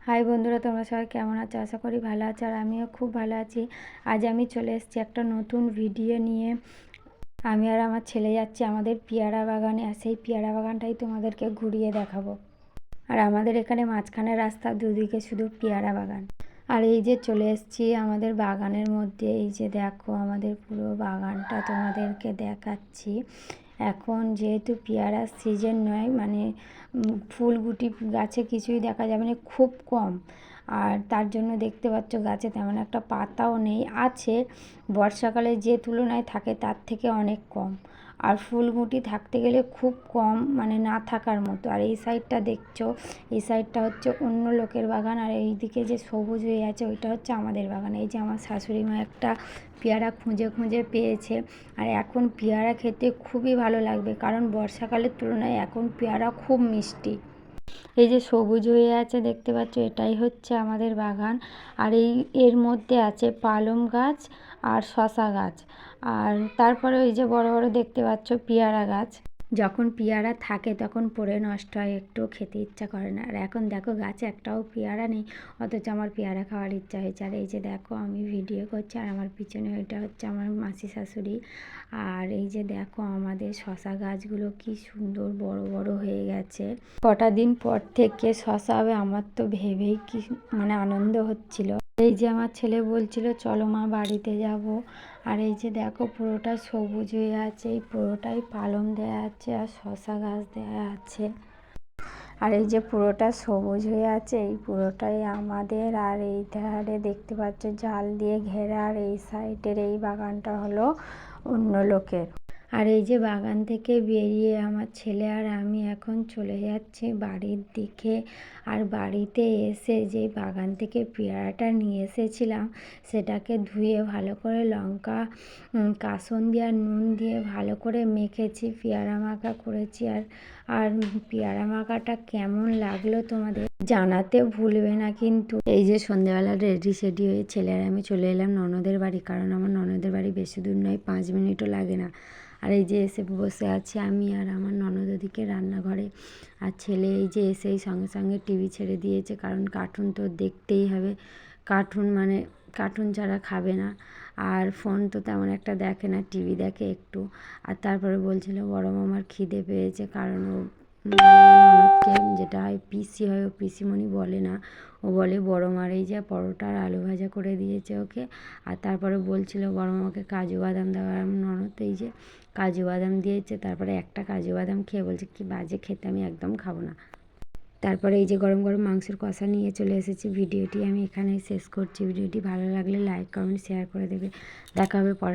High বন্ধুরা, তোমরা সবাই কেমন আছো? আশা করি ভালো আছো, আর আমিও খুব ভালো আছি। আজ আমি চলে এসেছি একটা নতুন ভিডিও নিয়ে। আমি আর আমার ছেলে যাচ্ছি আমাদের পেয়ারা বাগানে, আর সেই পেয়ারা বাগানটাই তোমাদেরকে ঘুরিয়ে দেখাবো। আর আমাদের এখানে মাঝখানে রাস্তা, দুদিকে শুধু পেয়ারা বাগান। আর এই যে চলে এসেছি আমাদের বাগানের মধ্যে। এই যে দেখো আমাদের পুরো বাগানটা তোমাদেরকে দেখাচ্ছি। এখন যেহেতু পেয়ারার সিজন নয়, মানে ফুলগুটি গাছে কিছুই দেখা যাবে না, খুব কম। আর তার জন্য দেখতে পাচ্ছ গাছে তেমন একটা পাতাও নেই, আছে বর্ষাকালে যে তুলনায় থাকে তার থেকে অনেক কম। আর ফুলগুটি থাকতে গেলে খুব কম, মানে না থাকার মতো। আর এই সাইডটা দেখছো, এই সাইডটা হচ্ছে অন্য লোকের বাগান, আর এই দিকে যে সবুজ হয়ে আছে ওইটা হচ্ছে আমাদের বাগান। এই যে আমার শাশুড়ি মা একটা পেয়ারা খুঁজে খুঁজে পেয়েছে। আর এখন পেয়ারা খেতে খুবই ভালো লাগবে, কারণ বর্ষাকালের তুলনায় এখন পেয়ারা খুব মিষ্টি। এই যে সবুজ হয়ে আছে দেখতে পাচ্ছ, এটাই হচ্ছে আমাদের বাগান। আর এর মধ্যে আছে পালং গাছ আর শশা গাছ। আর তারপরে ওই যে বড় বড় দেখতে পাচ্ছ পেয়ারা গাছ। যখন পেয়ারা থাকে তখন পড়ে নষ্ট হয়, একটু খেতে ইচ্ছা করে না। আর এখন দেখো গাছে একটাও পেয়ারা নেই, অথচ আমার পেয়ারা খাওয়ার ইচ্ছা হয়েছে। আর এই যে দেখো আমি ভিডিও করছি, আর আমার পিছনে ওইটা হচ্ছে আমার মাসি শাশুড়ি। আর এই যে দেখো আমাদের শশা গাছগুলো কি সুন্দর বড় বড় হয়ে গেছে। কটা দিন পর থেকে শশা হবে, আমার তো ভেবেই কি মানে আনন্দ হচ্ছিল। এই যে আমার ছেলে বলছিল চলো মা বাড়িতে যাব। আর এই যে দেখো পুরোটা সবুজ হয়ে আছে, এই পুরোটাই পালং দেয়া আছে আর শশা গাছ দেয়া আছে। আর এই যে পুরোটা সবুজ হয়ে আছে, এই পুরোটাই আমাদের। আর এই ধারে দেখতে পাচ্ছ জাল দিয়ে ঘেরা, আর এই সাইডের এই বাগানটা হলো অন্য লোকের। আর এই যে বাগান থেকে বেরিয়ে আমার ছেলে আর আমি এখন চলে যাচ্ছি বাড়ির দিকে। আর বাড়িতে এসে যে বাগান থেকে পেয়ারাটা নিয়ে এসেছিলাম, সেটাকে ধুয়ে ভালো করে লঙ্কা, কাসুন্দি আর নুন দিয়ে ভালো করে মেখেছি, পেয়ারা মাখা করেছি। আর পেয়ারা মাখাটা কেমন লাগলো তোমাদের জানাতে ভুলবে না কিন্তু। এই যে সন্ধ্যেবেলা রেডি সেডি হয়ে ছেলে আর আমি চলে এলাম ননদের বাড়ি, কারণ আমার ননদের বাড়ি বেশি দূর নয়, 5 মিনিটও লাগে না। আর এই যে এসে বসে আছি আমি আর আমার ননদ ওদিকে রান্নাঘরে। আর ছেলে এই যে এসেই সঙ্গে সঙ্গে টিভি ছেড়ে দিয়েছে, কারণ কার্টুন তো দেখতেই হবে। কার্টুন ছাড়া খাবে না। আর ফোন তো তেমন একটা দেখে না, টিভি দেখে একটু। আর তারপরে বলছিল বড় মামার খিদে পেয়েছে, কারণ ও ননদকে যেটা হয় পিসি হয়, ও পিসিমণি বলে না, ও বলে বড় মার। এই যে পরোটা আর আলু ভাজা করে দিয়েছে ওকে। আর তারপরে বলছিল বড় মামাকে কাজু বাদাম দেওয়ার। ননদ এই যে কাজু বাদাম দিয়েছে, তারপরে একটা কাজু বাদাম খেয়ে বলছে কি বাজে খেতে, আমি একদম খাবো না। তারপরে এই যে গরম গরম মাংসের কষা নিয়ে চলে এসেছি। ভিডিওটি আমি এখানেই শেষ করছি। ভিডিওটি ভালো লাগলে লাইক কমেন্ট শেয়ার করে দেবে। দেখা হবে পরে।